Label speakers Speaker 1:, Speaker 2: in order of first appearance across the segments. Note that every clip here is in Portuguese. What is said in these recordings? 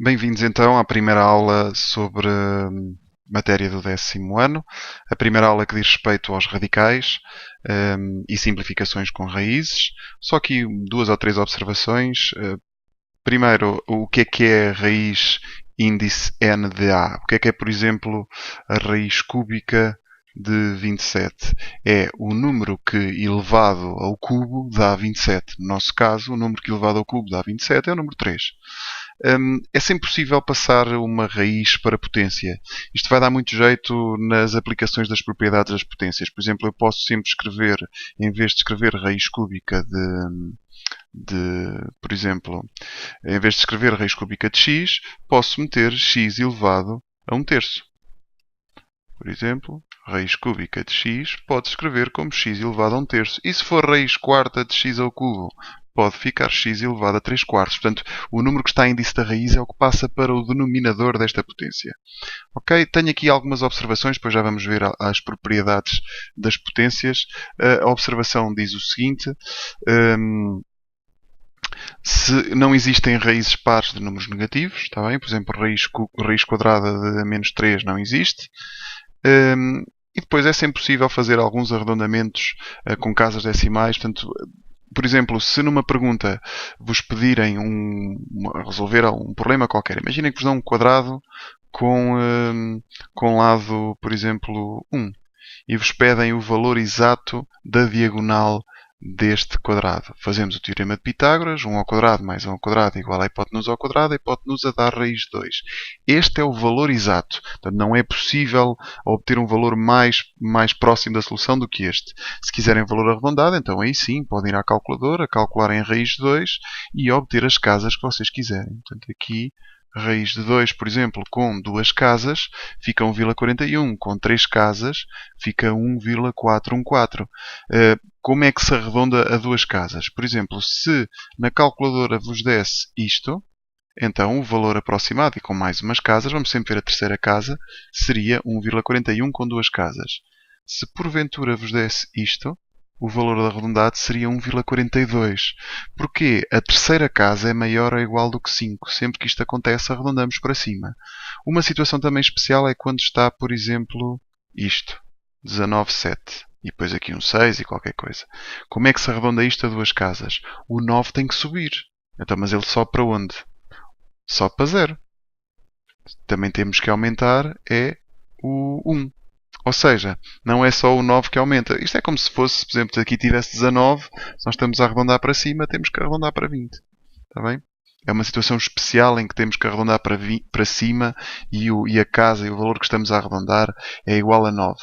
Speaker 1: Bem-vindos então à primeira aula sobre matéria do 10º ano. A primeira aula que diz respeito aos radicais e simplificações com raízes. Só aqui duas ou três observações. Primeiro, o que é raiz índice n de a? O que é, por exemplo, a raiz cúbica de 27? É o número que elevado ao cubo dá 27. No nosso caso, o número que elevado ao cubo dá 27 é o número 3. É sempre possível passar uma raiz para potência. Isto vai dar muito jeito nas aplicações das propriedades das potências. Por exemplo, eu posso sempre escrever, em vez de escrever raiz cúbica por exemplo, em vez de escrever raiz cúbica de x, posso meter x elevado a 1/3. Por exemplo, raiz cúbica de x pode escrever como x elevado a 1/3. E se for raiz quarta de x ao cubo, pode ficar x elevado a 3/4. Portanto, o número que está em índice da raiz é o que passa para o denominador desta potência. Ok? Tenho aqui algumas observações, depois já vamos ver as propriedades das potências. A observação diz o seguinte. Se não existem raízes pares de números negativos, está bem? Por exemplo, raiz quadrada de menos 3 não existe. E depois é sempre possível fazer alguns arredondamentos com casas decimais. Portanto, por exemplo, se numa pergunta vos pedirem resolver um problema qualquer, imaginem que vos dão um quadrado com lado, por exemplo, 1 e vos pedem o valor exato da diagonal deste quadrado. Fazemos o teorema de Pitágoras, 1 ao quadrado mais 1 ao quadrado igual à hipotenusa ao quadrado, a hipotenusa dá raiz de 2. Este é o valor exato. Portanto, não é possível obter um valor mais próximo da solução do que este. Se quiserem valor arredondado, então aí sim, podem ir à calculadora, calcularem a raiz de 2 e obter as casas que vocês quiserem. Portanto, aqui raiz de 2, por exemplo, com duas casas, fica 1,41. Com três casas, fica 1,414. Como é que se arredonda a duas casas? Por exemplo, se na calculadora vos desse isto, então o valor aproximado, e com mais umas casas, vamos sempre ver a terceira casa, seria 1,41 com duas casas. Se porventura vos desse isto, o valor arredondado seria 1,42. Porquê? A terceira casa é maior ou igual do que 5. Sempre que isto acontece, arredondamos para cima. Uma situação também especial é quando está, por exemplo, isto. 19,7. E depois aqui um 6 e qualquer coisa. Como é que se arredonda isto a duas casas? O 9 tem que subir. Então, mas ele sobe para onde? Sobe para 0. Também temos que aumentar é o 1. Ou seja, não é só o 9 que aumenta. Isto é como se fosse, por exemplo, se aqui tivesse 19, se nós estamos a arredondar para cima, temos que arredondar para 20. Está bem? É uma situação especial em que temos que arredondar para cima e a casa e o valor que estamos a arredondar é igual a 9.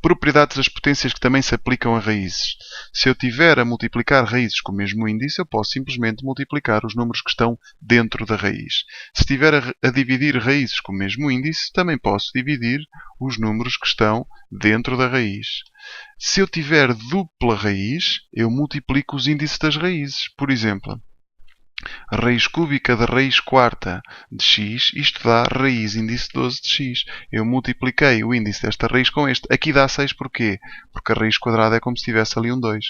Speaker 1: Propriedades das potências que também se aplicam a raízes. Se eu tiver a multiplicar raízes com o mesmo índice, eu posso simplesmente multiplicar os números que estão dentro da raiz. Se estiver a dividir raízes com o mesmo índice, também posso dividir os números que estão dentro da raiz. Se eu tiver dupla raiz, eu multiplico os índices das raízes. Por exemplo, a raiz cúbica da raiz quarta de x, isto dá raiz índice 12 de x. Eu multipliquei o índice desta raiz com este. Aqui dá 6 porquê? Porque a raiz quadrada é como se tivesse ali um 2.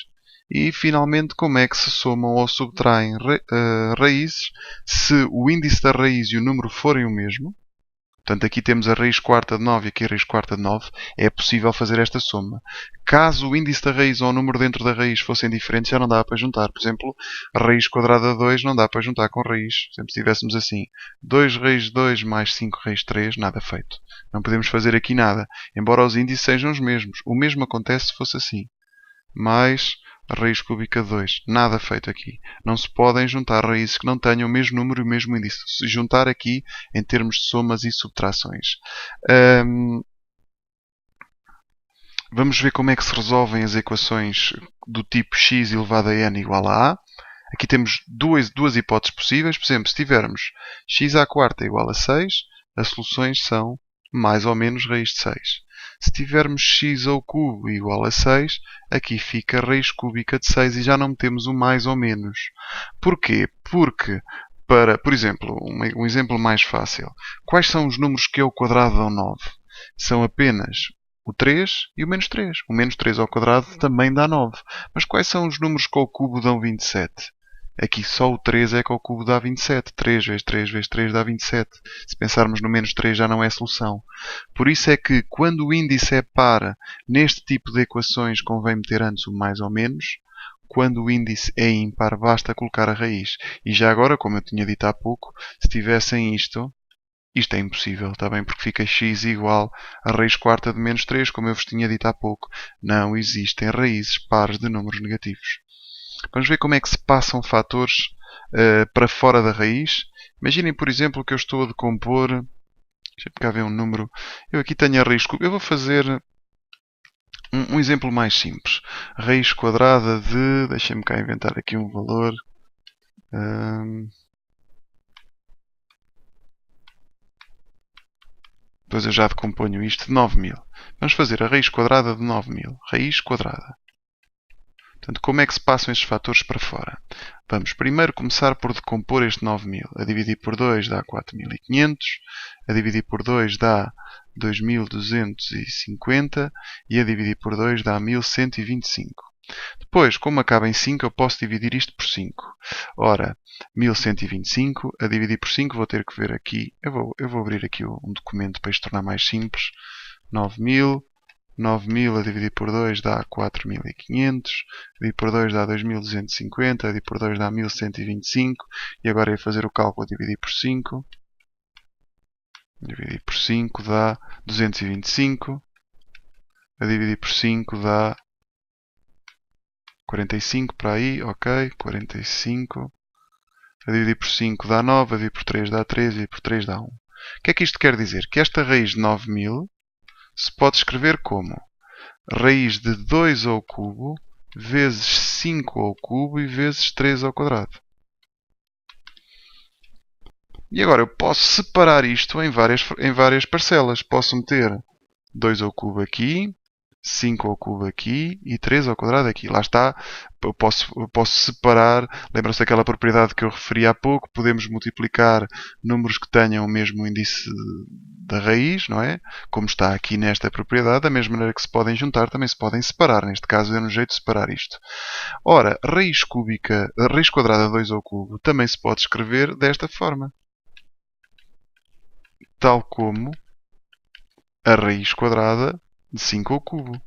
Speaker 1: E, finalmente, como é que se somam ou subtraem raízes se o índice da raiz e o número forem o mesmo? Portanto, aqui temos a raiz quarta de 9 e aqui a raiz quarta de 9. É possível fazer esta soma. Caso o índice da raiz ou o número dentro da raiz fossem diferentes, já não dá para juntar. Por exemplo, a raiz quadrada de 2 não dá para juntar com raiz. Se tivéssemos assim, 2 raiz de 2 mais 5 raiz de 3, nada feito. Não podemos fazer aqui nada, embora os índices sejam os mesmos. O mesmo acontece se fosse assim. Mais a raiz cúbica de 2. Nada feito aqui. Não se podem juntar raízes que não tenham o mesmo número e o mesmo índice. Se juntar aqui em termos de somas e subtrações. Vamos ver como é que se resolvem as equações do tipo x elevado a n igual a a. Aqui temos duas hipóteses possíveis. Por exemplo, se tivermos x à quarta igual a 6, as soluções são mais ou menos raiz de 6. Se tivermos x ao cubo igual a 6, aqui fica raiz cúbica de 6 e já não metemos o mais ou menos. Porquê? Porque, por exemplo, um exemplo mais fácil. Quais são os números que ao quadrado dão 9? São apenas o 3 e o menos 3. O menos 3 ao quadrado também dá 9. Mas quais são os números que ao cubo dão 27? Aqui só o 3 é que ao cubo dá 27. 3 vezes 3 vezes 3 dá 27. Se pensarmos no menos 3 já não é solução. Por isso é que quando o índice é par, neste tipo de equações convém meter antes o mais ou menos. Quando o índice é ímpar, basta colocar a raiz. E já agora, como eu tinha dito há pouco, se tivessem isto é impossível, está bem? Porque fica x igual a raiz quarta de menos 3, como eu vos tinha dito há pouco. Não existem raízes pares de números negativos. Vamos ver como é que se passam fatores para fora da raiz. Imaginem, por exemplo, que eu estou a decompor... Deixa-me cá ver um número. Eu aqui tenho a raiz cúbica. Eu vou fazer um exemplo mais simples. Raiz quadrada de... Deixem-me cá inventar aqui um valor. Depois eu já decomponho isto de 9.000. Vamos fazer a raiz quadrada de 9.000. Raiz quadrada. Portanto, como é que se passam estes fatores para fora? Vamos primeiro começar por decompor este 9.000. A dividir por 2 dá 4.500. A dividir por 2 dá 2.250. E a dividir por 2 dá 1.125. Depois, como acaba em 5, eu posso dividir isto por 5. Ora, 1.125 a dividir por 5, vou ter que ver aqui. Eu vou abrir aqui um documento para isto tornar mais simples. 9.000. 9.000 a dividir por 2 dá 4.500, a dividir por 2 dá 2.250, a dividir por 2 dá 1.125, e agora é fazer o cálculo a dividir por 5. Dividir por 5 dá 225, a dividir por 5 dá 45 para aí, ok, 45. A dividir por 5 dá 9, a dividir por 3 dá 3, a dividir por 3 dá 1. O que é que isto quer dizer? Que esta raiz de 9.000 se pode escrever como raiz de 2 ao cubo vezes 5 ao cubo e vezes 3 ao quadrado. E agora eu posso separar isto em várias parcelas. Posso meter 2 ao cubo aqui, 5 ao cubo aqui e 3 ao quadrado aqui. Lá está, eu posso separar. Lembram-se daquela propriedade que eu referi há pouco? Podemos multiplicar números que tenham o mesmo índice da raiz, não é? Como está aqui nesta propriedade, da mesma maneira que se podem juntar, também se podem separar. Neste caso, é um jeito de separar isto. Ora, raiz quadrada de 2 ao cubo também se pode escrever desta forma. Tal como a raiz quadrada de 5 ao cubo.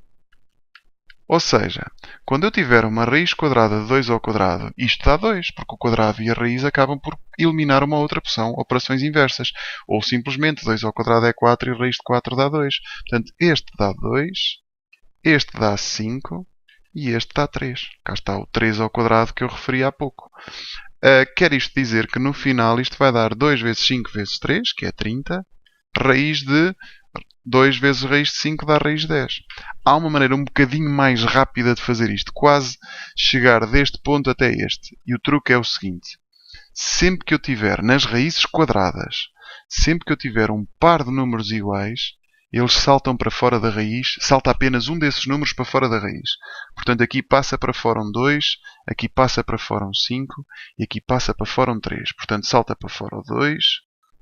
Speaker 1: Ou seja, quando eu tiver uma raiz quadrada de 2 ao quadrado, isto dá 2, porque o quadrado e a raiz acabam por eliminar uma outra opção, operações inversas. Ou simplesmente 2 ao quadrado é 4 e a raiz de 4 dá 2. Portanto, este dá 2, este dá 5 e este dá 3. Cá está o 3 ao quadrado que eu referi há pouco. Quer isto dizer que no final isto vai dar 2 vezes 5 vezes 3, que é 30, raiz de 2 vezes raiz de 5 dá raiz de 10. Há uma maneira um bocadinho mais rápida de fazer isto, quase chegar deste ponto até este. E o truque é o seguinte. Sempre que eu tiver nas raízes quadradas, sempre que eu tiver um par de números iguais, eles saltam para fora da raiz, salta apenas um desses números para fora da raiz. Portanto, aqui passa para fora um 2, aqui passa para fora um 5 e aqui passa para fora um 3. Portanto, salta para fora o 2,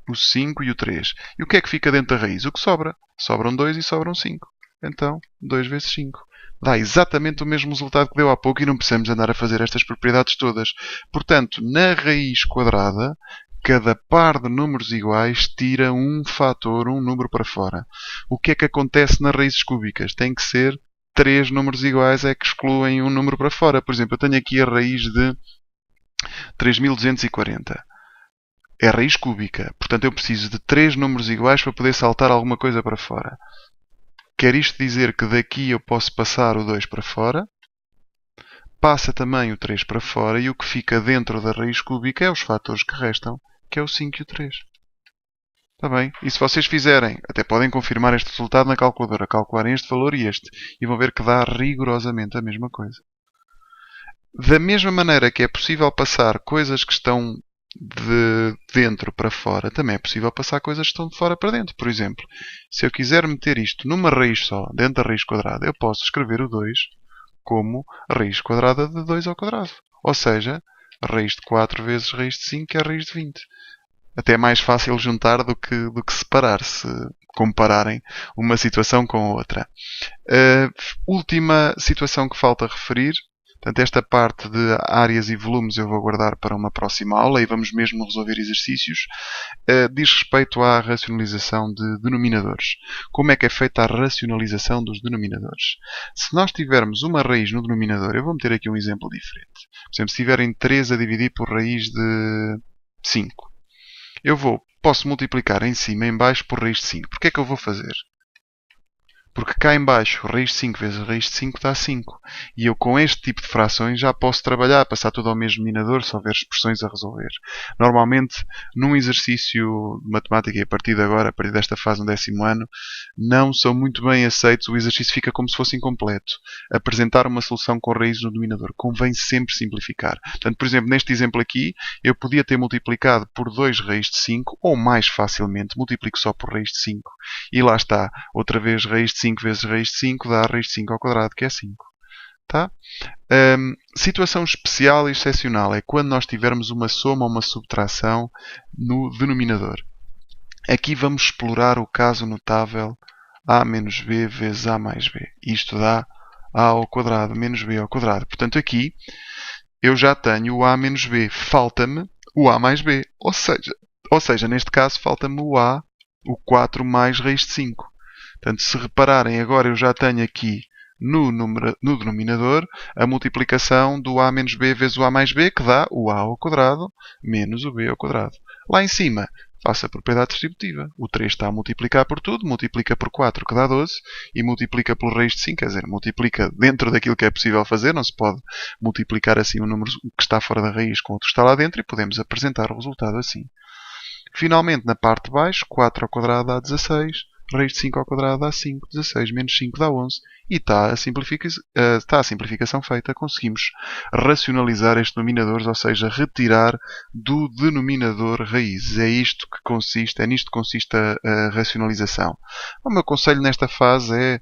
Speaker 1: o 5 e o 3. E o que é que fica dentro da raiz? O que sobra? Sobram 2 e sobram 5. Então, 2 vezes 5. Dá exatamente o mesmo resultado que deu há pouco e não precisamos andar a fazer estas propriedades todas. Portanto, na raiz quadrada, cada par de números iguais tira um fator, um número para fora. O que é que acontece nas raízes cúbicas? Tem que ser 3 números iguais é que excluem um número para fora. Por exemplo, eu tenho aqui a raiz de 3.240. É raiz cúbica. Portanto, eu preciso de 3 números iguais para poder saltar alguma coisa para fora. Quer isto dizer que daqui eu posso passar o 2 para fora? Passa também o 3 para fora e o que fica dentro da raiz cúbica é os fatores que restam, que é o 5 e o 3. Está bem? E se vocês fizerem, até podem confirmar este resultado na calculadora, calcularem este valor e este, e vão ver que dá rigorosamente a mesma coisa. Da mesma maneira que é possível passar coisas que estão de dentro para fora, também é possível passar coisas que estão de fora para dentro. Por exemplo, se eu quiser meter isto numa raiz só, dentro da raiz quadrada, eu posso escrever o 2 como raiz quadrada de 2 ao quadrado. Ou seja, raiz de 4 vezes raiz de 5 é raiz de 20. Até é mais fácil juntar do que separar, se compararem uma situação com a outra. Última situação que falta referir. Portanto, esta parte de áreas e volumes eu vou guardar para uma próxima aula e vamos mesmo resolver exercícios. Diz respeito à racionalização de denominadores. Como é que é feita a racionalização dos denominadores? Se nós tivermos uma raiz no denominador, eu vou meter aqui um exemplo diferente. Por exemplo, se tiverem 3 a dividir por raiz de 5, posso multiplicar em cima e em baixo por raiz de 5. Porquê é que eu vou fazer? Porque cá em baixo, raiz de 5 vezes raiz de 5 dá 5. E eu com este tipo de frações já posso trabalhar, passar tudo ao mesmo denominador, se houver expressões a resolver. Normalmente, num exercício de matemática, e a partir de agora, a partir desta fase no 10º ano, não são muito bem aceitos, o exercício fica como se fosse incompleto. Apresentar uma solução com raízes no denominador. Convém sempre simplificar. Portanto, por exemplo, neste exemplo aqui, eu podia ter multiplicado por 2 raiz de 5, ou mais facilmente, multiplico só por raiz de 5. E lá está, outra vez raiz de 5 vezes raiz de 5 dá raiz de 5 ao quadrado, que é 5. Tá? Situação especial e excepcional é quando nós tivermos uma soma ou uma subtração no denominador. Aqui vamos explorar o caso notável a menos b vezes a mais b. Isto dá a ao quadrado menos b ao quadrado. Portanto, aqui eu já tenho o a menos b. Falta-me o a mais b. Ou seja, neste caso, falta-me o 4 mais raiz de 5. Portanto, se repararem, agora eu já tenho aqui no denominador a multiplicação do a menos b vezes o a mais b, que dá o a ao quadrado menos o b ao quadrado. Lá em cima, faço a propriedade distributiva. O 3 está a multiplicar por tudo, multiplica por 4, que dá 12, e multiplica pelo raiz de 5, quer dizer, multiplica dentro daquilo que é possível fazer, não se pode multiplicar assim um número que está fora da raiz com outro que está lá dentro, e podemos apresentar o resultado assim. Finalmente, na parte de baixo, 4 ao quadrado dá 16, raiz de 5 ao quadrado dá 5, 16 menos 5 dá 11, e está a simplificação feita. Conseguimos racionalizar este denominador, ou seja, retirar do denominador raízes. É nisto que consiste a racionalização. O meu conselho nesta fase é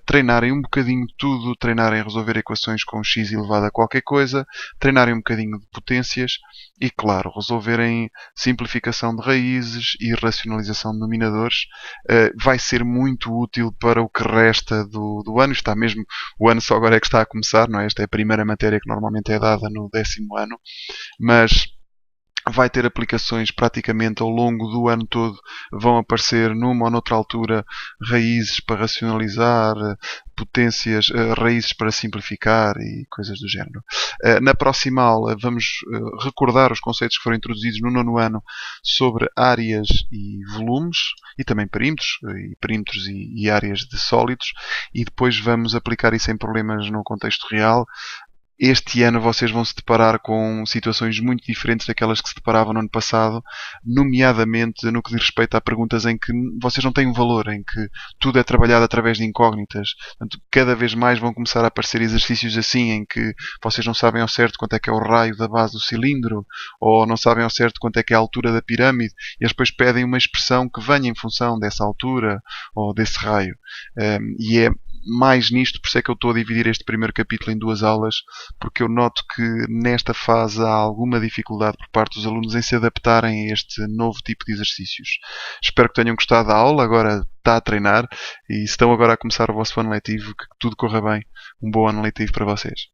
Speaker 1: treinarem um bocadinho de tudo, treinarem a resolver equações com x elevado a qualquer coisa, treinarem um bocadinho de potências e, claro, resolverem simplificação de raízes e racionalização de denominadores. Vai ser muito útil para o que resta do ano. Está mesmo, o ano só agora é que está a começar, não é? Esta é a primeira matéria que normalmente é dada no 10º ano, mas vai ter aplicações praticamente ao longo do ano todo. Vão aparecer numa ou noutra altura raízes para racionalizar, potências, raízes para simplificar e coisas do género. Na próxima aula vamos recordar os conceitos que foram introduzidos no 9º ano sobre áreas e volumes e também perímetros e áreas de sólidos, e depois vamos aplicar isso em problemas no contexto real. Este ano vocês vão se deparar com situações muito diferentes daquelas que se deparavam no ano passado, nomeadamente no que diz respeito a perguntas em que vocês não têm um valor, em que tudo é trabalhado através de incógnitas. Portanto, cada vez mais vão começar a aparecer exercícios assim, em que vocês não sabem ao certo quanto é que é o raio da base do cilindro, ou não sabem ao certo quanto é que é a altura da pirâmide, e eles depois pedem uma expressão que venha em função dessa altura ou desse raio. E é mais nisto, por isso é que eu estou a dividir este primeiro capítulo em 2 aulas, porque eu noto que nesta fase há alguma dificuldade por parte dos alunos em se adaptarem a este novo tipo de exercícios. Espero que tenham gostado da aula, agora está a treinar, e se estão agora a começar o vosso ano letivo, que tudo corra bem. Um bom ano letivo para vocês.